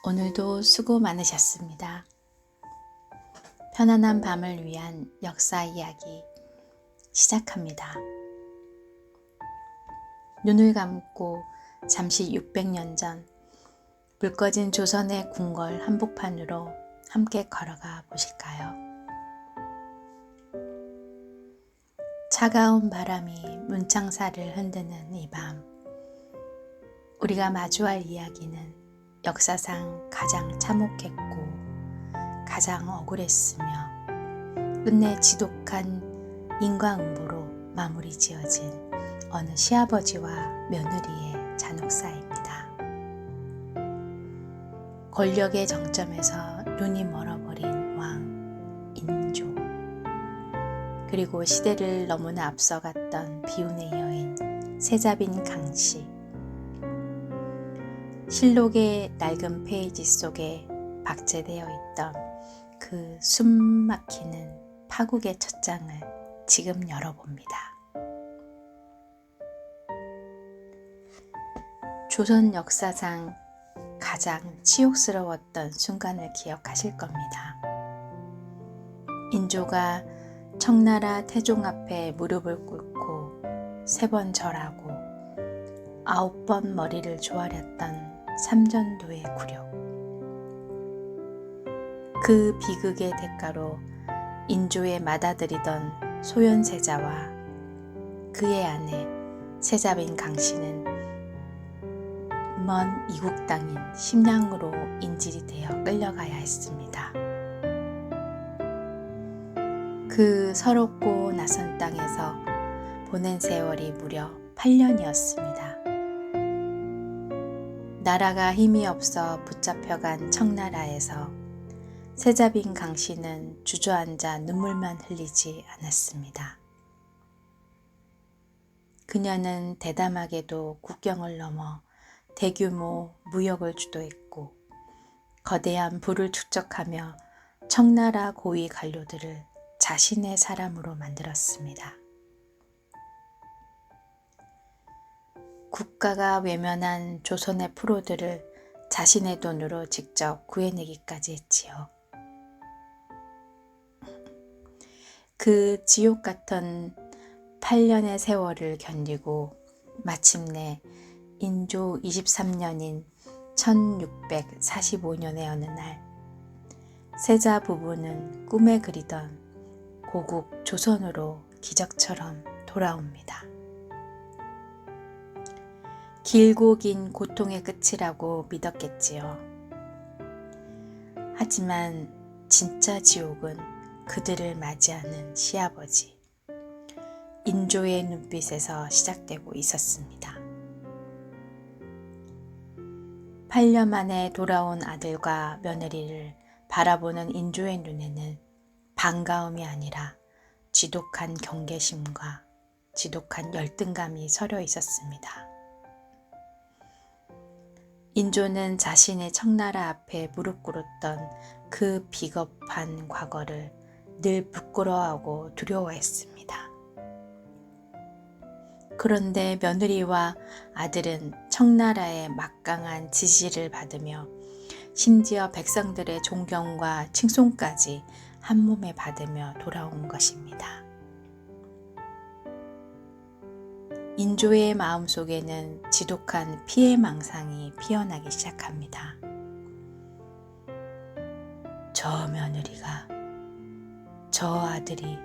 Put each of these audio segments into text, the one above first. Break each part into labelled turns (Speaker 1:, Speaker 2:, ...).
Speaker 1: 오늘도 수고 많으셨습니다. 편안한 밤을 위한 역사 이야기 시작합니다. 눈을 감고 잠시 600년 전 불 꺼진 조선의 궁궐 한복판으로 함께 걸어가 보실까요? 차가운 바람이 문창사를 흔드는 이 밤, 우리가 마주할 이야기는 역사상 가장 참혹했고 가장 억울했으며 끝내 지독한 인과응보로 마무리 지어진 어느 시아버지와 며느리의 잔혹사입니다. 권력의 정점에서 눈이 멀어버린 왕 인조, 그리고 시대를 너무나 앞서갔던 비운의 여인 세자빈 강씨, 실록의 낡은 페이지 속에 박제되어 있던 그 숨막히는 파국의 첫 장을 지금 열어봅니다. 조선 역사상 가장 치욕스러웠던 순간을 기억하실 겁니다. 인조가 청나라 태종 앞에 무릎을 꿇고 3번 절하고 9번 머리를 조아렸던 삼전도의 굴욕. 그 비극의 대가로 인조에 맏아들이던 소현세자와 그의 아내 세자빈 강씨는 먼 이국 땅인 심양으로 인질이 되어 끌려가야 했습니다. 그 서럽고 낯선 땅에서 보낸 세월이 무려 8년이었습니다. 나라가 힘이 없어 붙잡혀간 청나라에서 세자빈 강씨는 주저앉아 눈물만 흘리지 않았습니다. 그녀는 대담하게도 국경을 넘어 대규모 무역을 주도했고 거대한 부를 축적하며 청나라 고위 관료들을 자신의 사람으로 만들었습니다. 국가가 외면한 조선의 프로들을 자신의 돈으로 직접 구해내기까지 했지요. 그 지옥 같은 8년의 세월을 견디고 마침내 인조 23년인 1645년의 어느 날, 세자 부부는 꿈에 그리던 고국 조선으로 기적처럼 돌아옵니다. 길고 긴 고통의 끝이라고 믿었겠지요. 하지만 진짜 지옥은 그들을 맞이하는 시아버지 인조의 눈빛에서 시작되고 있었습니다. 8년 만에 돌아온 아들과 며느리를 바라보는 인조의 눈에는 반가움이 아니라 지독한 경계심과 지독한 열등감이 서려 있었습니다. 인조는 자신의 청나라 앞에 무릎 꿇었던 그 비겁한 과거를 늘 부끄러워하고 두려워했습니다. 그런데 며느리와 아들은 청나라의 막강한 지지를 받으며 심지어 백성들의 존경과 칭송까지 한몸에 받으며 돌아온 것입니다. 인조의 마음속에는 지독한 피해망상이 피어나기 시작합니다. 저 며느리가, 저 아들이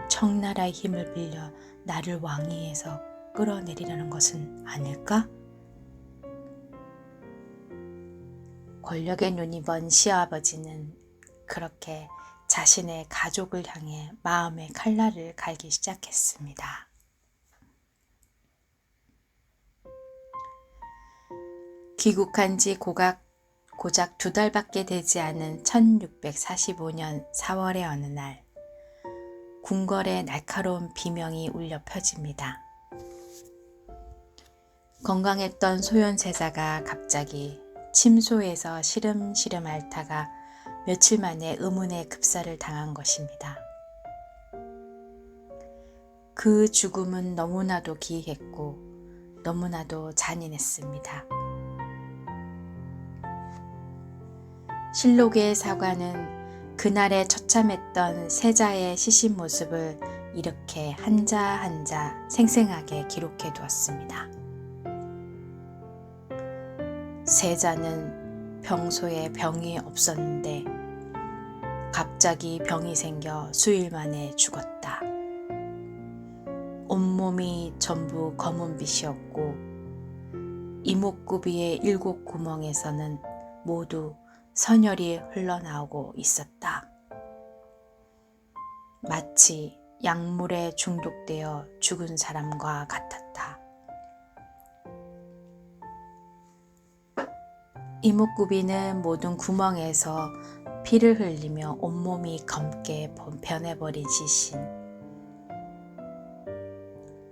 Speaker 1: 청나라의 힘을 빌려 나를 왕위에서 끌어내리려는 것은 아닐까? 권력의 눈이 먼 시아버지는 그렇게 자신의 가족을 향해 마음의 칼날을 갈기 시작했습니다. 귀국한 지 고작 2달밖에 되지 않은 1645년 4월의 어느 날, 궁궐의 날카로운 비명이 울려 펴집니다. 건강했던 소현세자가 갑자기 침소에서 시름시름 앓다가 며칠 만에 의문의 급사를 당한 것입니다. 그 죽음은 너무나도 기이했고 너무나도 잔인했습니다. 실록의 사관은 그날에 처참했던 세자의 시신 모습을 이렇게 한자 한자 생생하게 기록해 두었습니다. 세자는 평소에 병이 없었는데 갑자기 병이 생겨 수일 만에 죽었다. 온몸이 전부 검은 빛이었고 이목구비의 7 구멍에서는 모두 선혈이 흘러나오고 있었다. 마치 약물에 중독되어 죽은 사람과 같았다. 이목구비는 모든 구멍에서 피를 흘리며 온몸이 검게 변해버린 시신.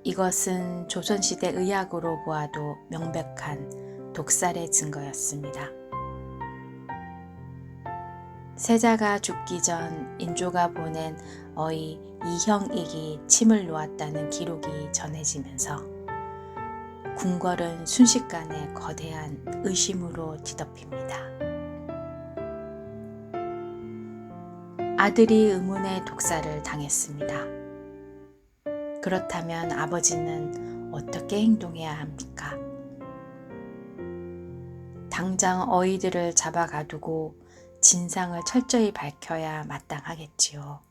Speaker 1: 이것은 조선시대 의학으로 보아도 명백한 독살의 증거였습니다. 세자가 죽기 전 인조가 보낸 어이 이형익이 침을 놓았다는 기록이 전해지면서 궁궐은 순식간에 거대한 의심으로 뒤덮입니다. 아들이 의문의 독살을 당했습니다. 그렇다면 아버지는 어떻게 행동해야 합니까? 당장 어이들을 잡아가두고 진상을 철저히 밝혀야 마땅하겠지요.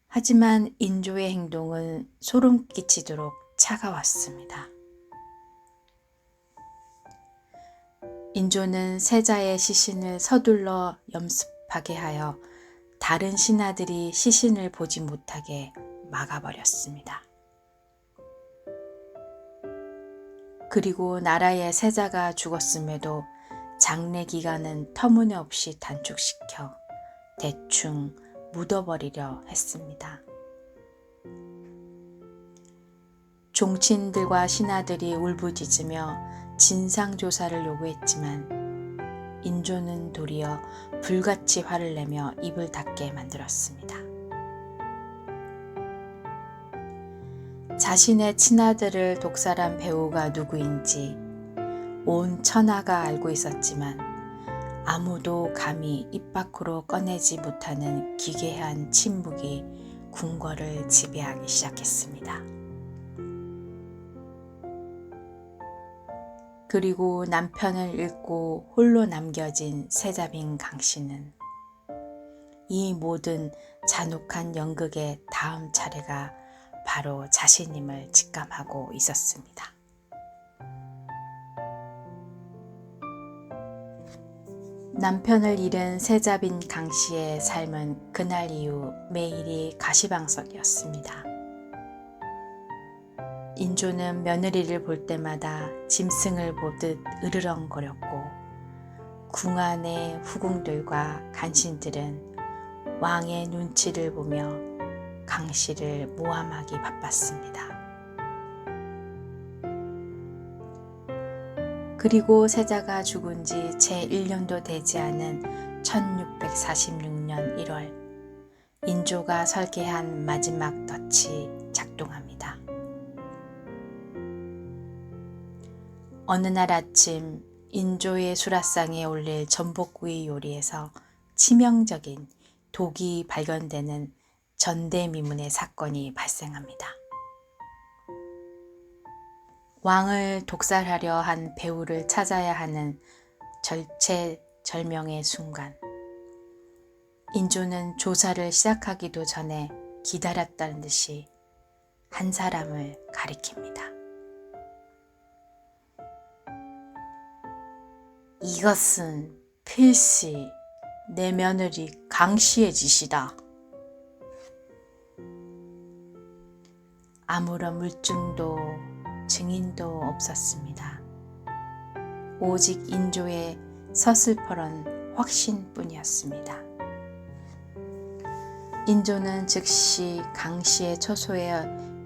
Speaker 1: 하지만 인조의 행동은 소름 끼치도록 차가웠습니다. 인조는 세자의 시신을 서둘러 염습하게 하여 다른 신하들이 시신을 보지 못하게 막아버렸습니다. 그리고 나라의 세자가 죽었음에도 장례 기간은 터무니없이 단축시켜 대충 묻어버리려 했습니다. 종친들과 신하들이 울부짖으며 진상조사를 요구했지만 인조는 도리어 불같이 화를 내며 입을 닫게 만들었습니다. 자신의 친아들을 독살한 배우가 누구인지 온 천하가 알고 있었지만 아무도 감히 입 밖으로 꺼내지 못하는 기괴한 침묵이 궁궐을 지배하기 시작했습니다. 그리고 남편을 잃고 홀로 남겨진 세자빈 강씨는 이 모든 잔혹한 연극의 다음 차례가 바로 자신임을 직감하고 있었습니다. 남편을 잃은 세자빈 강씨의 삶은 그날 이후 매일이 가시방석이었습니다. 인조는 며느리를 볼 때마다 짐승을 보듯 으르렁거렸고 궁 안의 후궁들과 간신들은 왕의 눈치를 보며 강씨를 모함하기 바빴습니다. 그리고 세자가 죽은 지 채 1년도 되지 않은 1646년 1월 인조가 설계한 마지막 덫이 작동합니다. 어느 날 아침 인조의 수라상에 올릴 전복구이 요리에서 치명적인 독이 발견되는 전대미문의 사건이 발생합니다. 왕을 독살하려 한 배우를 찾아야 하는 절체절명의 순간, 인조는 조사를 시작하기도 전에 기다렸다는 듯이 한 사람을 가리킵니다. 이것은 필시 내 며느리 강씨의 짓이다. 아무런 물증도 증인도 없었습니다. 오직 인조의 서슬퍼런 확신뿐이었습니다. 인조는 즉시 강씨의 처소에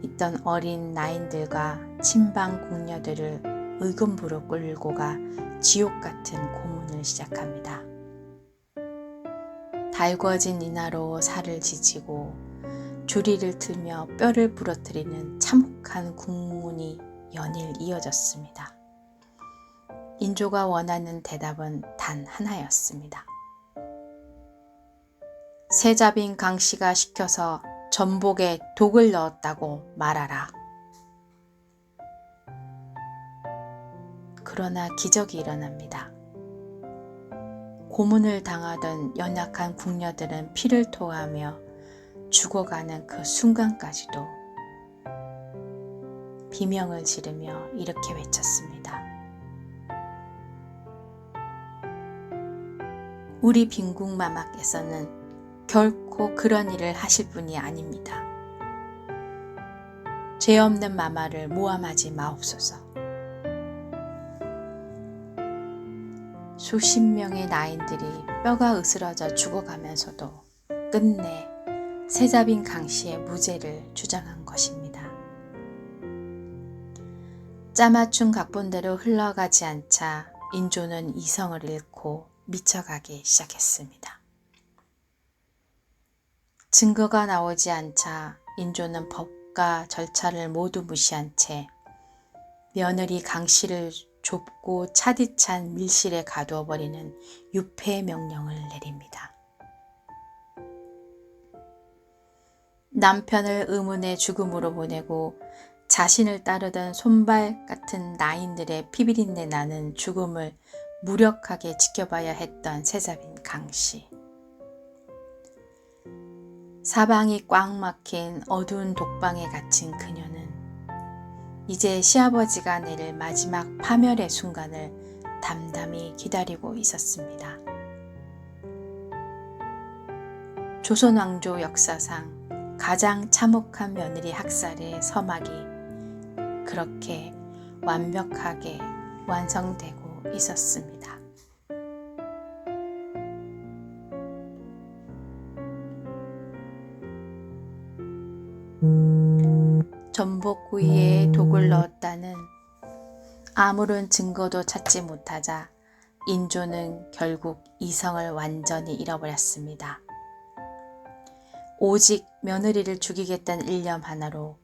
Speaker 1: 있던 어린 나인들과 친방 궁녀들을 의금부로 끌고 가 지옥 같은 고문을 시작합니다. 달궈진 이나로 살을 지지고 주리를 틀며 뼈를 부러뜨리는 참혹한 국문이 연일 이어졌습니다. 인조가 원하는 대답은 단 하나였습니다. 세자빈 강씨가 시켜서 전복에 독을 넣었다고 말하라. 그러나 기적이 일어납니다. 고문을 당하던 연약한 궁녀들은 피를 토하며 죽어가는 그 순간까지도 비명을 지르며 이렇게 외쳤습니다. 우리 빈궁마마께서는 결코 그런 일을 하실 분이 아닙니다. 죄 없는 마마를 모함하지 마옵소서. 수십 명의 나인들이 뼈가 으스러져 죽어가면서도 끝내 세자빈 강씨의 무죄를 주장한 것입니다. 짜맞춘 각본대로 흘러가지 않자 인조는 이성을 잃고 미쳐가기 시작했습니다. 증거가 나오지 않자 인조는 법과 절차를 모두 무시한 채 며느리 강씨를 좁고 차디찬 밀실에 가두어 버리는 유폐 명령을 내립니다. 남편을 의문의 죽음으로 보내고 자신을 따르던 손발 같은 나인들의 피비린내 나는 죽음을 무력하게 지켜봐야 했던 세자빈 강씨. 사방이 꽉 막힌 어두운 독방에 갇힌 그녀는 이제 시아버지가 내릴 마지막 파멸의 순간을 담담히 기다리고 있었습니다. 조선 왕조 역사상 가장 참혹한 며느리 학살의 서막이 그렇게 완벽하게 완성되고 있었습니다. 전복구이에 독을 넣었다는 아무런 증거도 찾지 못하자 인조는 결국 이성을 완전히 잃어버렸습니다. 오직 며느리를 죽이겠다는 일념 하나로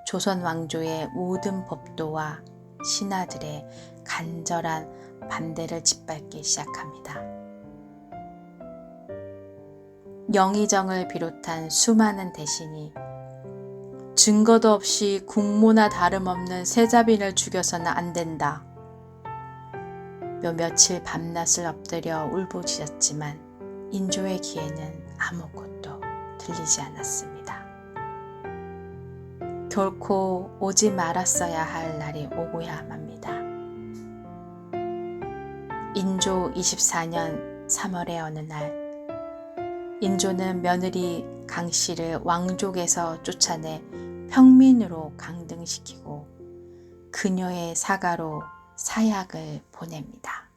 Speaker 1: 조선 왕조의 모든 법도와 신하들의 간절한 반대를 짓밟기 시작합니다. 영의정을 비롯한 수많은 대신이 증거도 없이 국모나 다름없는 세자빈을 죽여서는 안 된다. 며칠 밤낮을 엎드려 울부짖었지만 인조의 귀에는 아무것도 들리지 않았습니다. 결코 오지 말았어야 할 날이 오고야 맙니다. 인조 24년 3월의 어느 날 인조는 며느리 강씨를 왕족에서 쫓아내 평민으로 강등시키고 그녀의 사가로 사약을 보냅니다.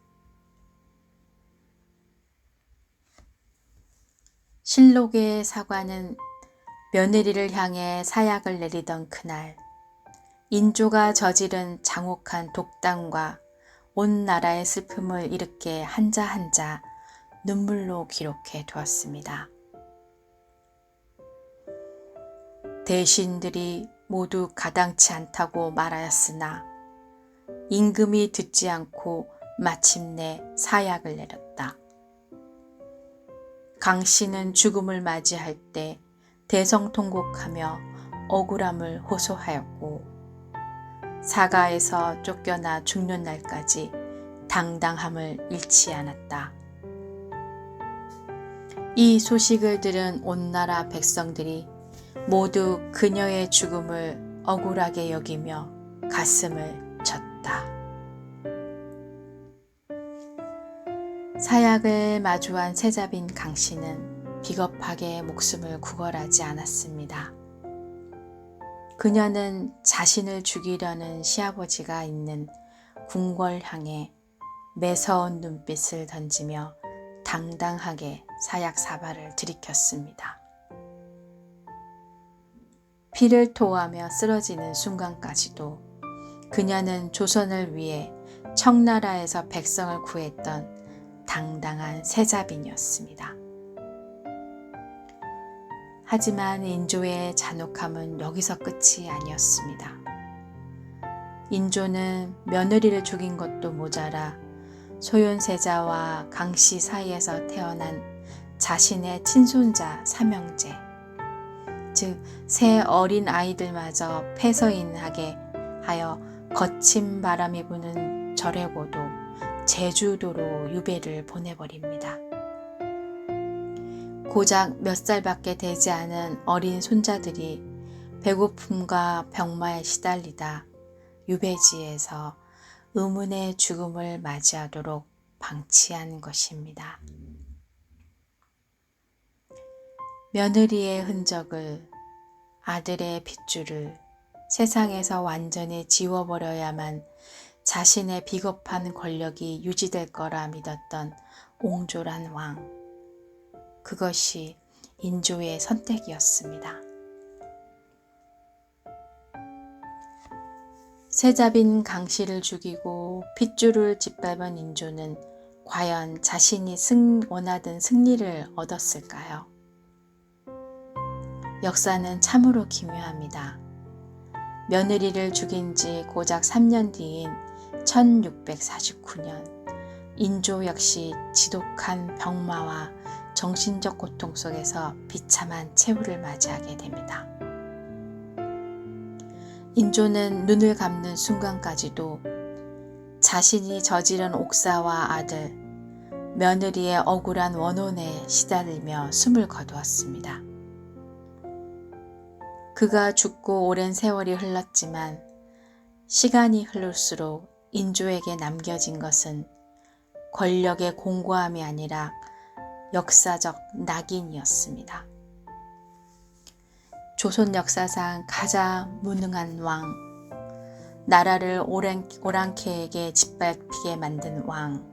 Speaker 1: 실록의 사관은 며느리를 향해 사약을 내리던 그날 인조가 저지른 장혹한 독단과 온 나라의 슬픔을 이렇게 한자 한자 눈물로 기록해 두었습니다. 대신들이 모두 가당치 않다고 말하였으나 임금이 듣지 않고 마침내 사약을 내렸다. 강씨는 죽음을 맞이할 때 대성통곡하며 억울함을 호소하였고 사가에서 쫓겨나 죽는 날까지 당당함을 잃지 않았다. 이 소식을 들은 온 나라 백성들이 모두 그녀의 죽음을 억울하게 여기며 가슴을 쳤다. 사약을 마주한 세자빈 강씨는 비겁하게 목숨을 구걸하지 않았습니다. 그녀는 자신을 죽이려는 시아버지가 있는 궁궐 향해 매서운 눈빛을 던지며 당당하게 사약 사발을 들이켰습니다. 피를 토하며 쓰러지는 순간까지도 그녀는 조선을 위해 청나라에서 백성을 구했던 당당한 세자빈이었습니다. 하지만 인조의 잔혹함은 여기서 끝이 아니었습니다. 인조는 며느리를 죽인 것도 모자라 소현세자와 강씨 사이에서 태어난 자신의 친손자 삼형제, 즉 새 어린 아이들마저 폐서인하게 하여 거친 바람이 부는 절에고도 제주도로 유배를 보내버립니다. 고작 몇 살밖에 되지 않은 어린 손자들이 배고픔과 병마에 시달리다 유배지에서 의문의 죽음을 맞이하도록 방치한 것입니다. 며느리의 흔적을, 아들의 핏줄을 세상에서 완전히 지워버려야만 자신의 비겁한 권력이 유지될 거라 믿었던 옹졸한 왕. 그것이 인조의 선택이었습니다. 세자빈 강씨를 죽이고 핏줄을 짓밟은 인조는 과연 자신이 원하던 승리를 얻었을까요? 역사는 참으로 기묘합니다. 며느리를 죽인 지 고작 3년 뒤인 1649년, 인조 역시 지독한 병마와 정신적 고통 속에서 비참한 최후를 맞이하게 됩니다. 인조는 눈을 감는 순간까지도 자신이 저지른 옥사와 아들, 며느리의 억울한 원혼에 시달리며 숨을 거두었습니다. 그가 죽고 오랜 세월이 흘렀지만 시간이 흐를수록 인조에게 남겨진 것은 권력의 공고함이 아니라 역사적 낙인이었습니다. 조선 역사상 가장 무능한 왕, 나라를 오랑캐에게 짓밟히게 만든 왕,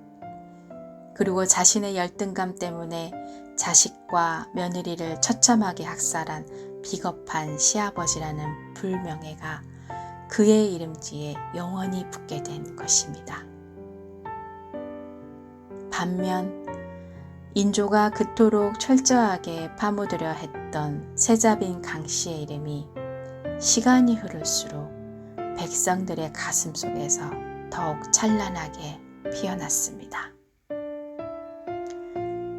Speaker 1: 그리고 자신의 열등감 때문에 자식과 며느리를 처참하게 학살한 비겁한 시아버지라는 불명예가 그의 이름 뒤에 영원히 붙게 된 것입니다. 반면 인조가 그토록 철저하게 파묻으려 했던 세자빈 강씨의 이름이 시간이 흐를수록 백성들의 가슴 속에서 더욱 찬란하게 피어났습니다.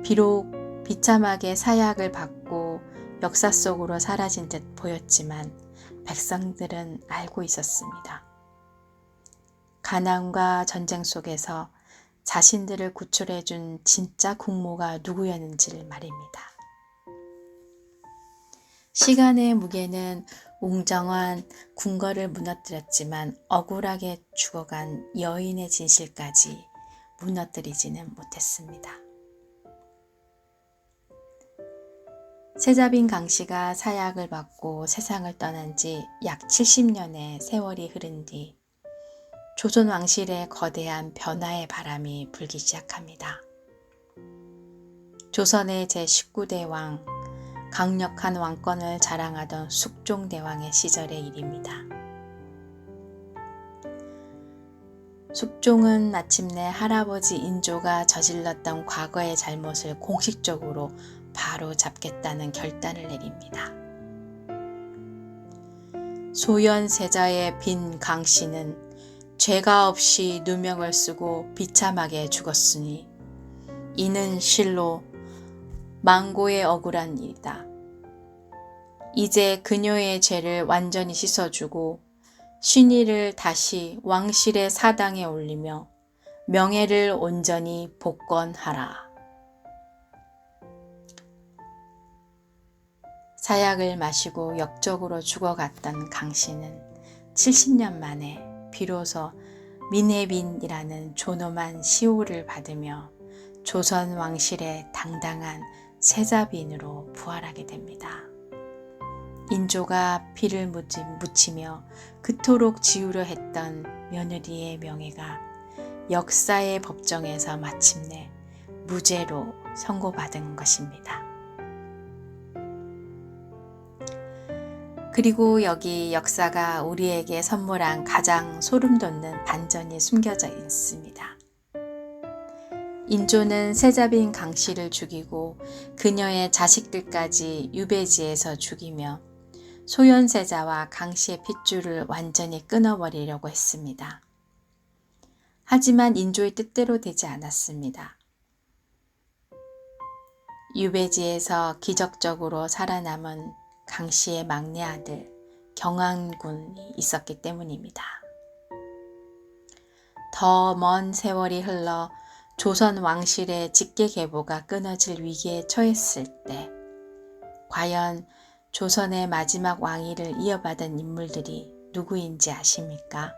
Speaker 1: 비록 비참하게 사약을 받고 역사 속으로 사라진 듯 보였지만 백성들은 알고 있었습니다. 가난과 전쟁 속에서 자신들을 구출해준 진짜 국모가 누구였는지를 말입니다. 시간의 무게는 웅정한 궁궐을 무너뜨렸지만 억울하게 죽어간 여인의 진실까지 무너뜨리지는 못했습니다. 세자빈 강씨가 사약을 받고 세상을 떠난 지 약 70년의 세월이 흐른 뒤 조선 왕실에 거대한 변화의 바람이 불기 시작합니다. 조선의 제19대 왕, 강력한 왕권을 자랑하던 숙종대왕의 시절의 일입니다. 숙종은 마침내 할아버지 인조가 저질렀던 과거의 잘못을 공식적으로 바로 잡겠다는 결단을 내립니다. 소현세자의 빈 강씨는 죄가 없이 누명을 쓰고 비참하게 죽었으니 이는 실로 망고의 억울한 일이다. 이제 그녀의 죄를 완전히 씻어주고 신의를 다시 왕실의 사당에 올리며 명예를 온전히 복권하라. 사약을 마시고 역적으로 죽어갔던 강씨는 70년 만에 비로소 민혜빈이라는 존엄한 시호를 받으며 조선 왕실의 당당한 세자빈으로 부활하게 됩니다. 인조가 피를 묻히며 그토록 지우려 했던 며느리의 명예가 역사의 법정에서 마침내 무죄로 선고받은 것입니다. 그리고 여기 역사가 우리에게 선물한 가장 소름돋는 반전이 숨겨져 있습니다. 인조는 세자빈 강씨를 죽이고 그녀의 자식들까지 유배지에서 죽이며 소현세자와 강씨의 핏줄을 완전히 끊어버리려고 했습니다. 하지만 인조의 뜻대로 되지 않았습니다. 유배지에서 기적적으로 살아남은 강씨의 막내 아들 경안군이 있었기 때문입니다. 더 먼 세월이 흘러 조선 왕실의 직계계보가 끊어질 위기에 처했을 때 과연 조선의 마지막 왕위를 이어받은 인물들이 누구인지 아십니까?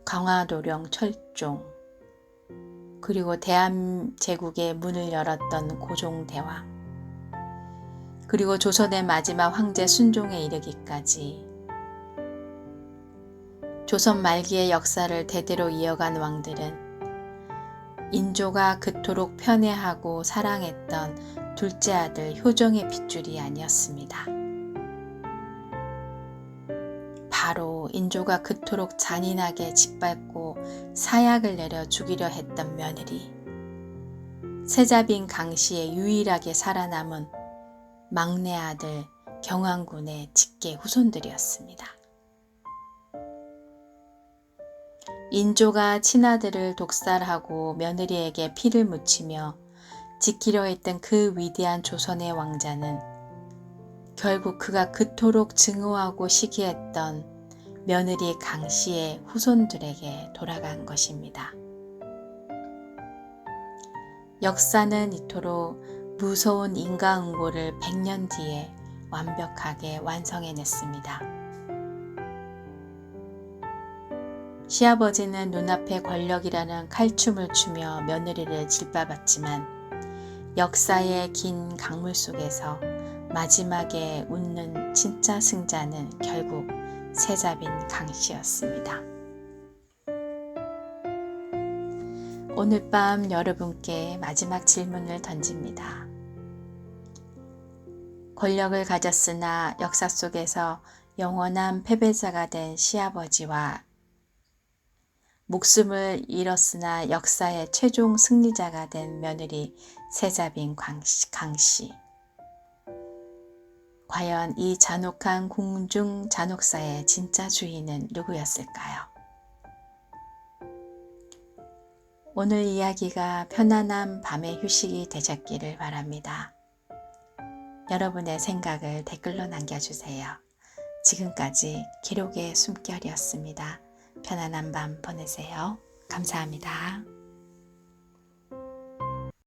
Speaker 1: 강화도령 철종, 그리고 대한제국의 문을 열었던 고종대왕, 그리고 조선의 마지막 황제 순종에 이르기까지 조선 말기의 역사를 대대로 이어간 왕들은 인조가 그토록 편애하고 사랑했던 둘째 아들 효종의 핏줄이 아니었습니다. 바로 인조가 그토록 잔인하게 짓밟고 사약을 내려 죽이려 했던 며느리, 세자빈 강씨의 유일하게 살아남은 막내 아들 경안군의 직계 후손들이었습니다. 인조가 친아들을 독살하고 며느리에게 피를 묻히며 지키려 했던 그 위대한 조선의 왕자는 결국 그가 그토록 증오하고 시기했던 며느리 강씨의 후손들에게 돌아간 것입니다. 역사는 이토록 무서운 인과응보를 100년 뒤에 완벽하게 완성해냈습니다. 시아버지는 눈앞에 권력이라는 칼춤을 추며 며느리를 짓밟았지만 역사의 긴 강물 속에서 마지막에 웃는 진짜 승자는 결국 세자빈 강씨였습니다. 오늘 밤 여러분께 마지막 질문을 던집니다. 권력을 가졌으나 역사 속에서 영원한 패배자가 된 시아버지와 목숨을 잃었으나 역사의 최종 승리자가 된 며느리 세자빈 강씨. 과연 이 잔혹한 궁중 잔혹사의 진짜 주인은 누구였을까요? 오늘 이야기가 편안한 밤의 휴식이 되셨기를 바랍니다. 여러분의 생각을 댓글로 남겨주세요. 지금까지 기록의 숨결이었습니다. 편안한 밤 보내세요. 감사합니다.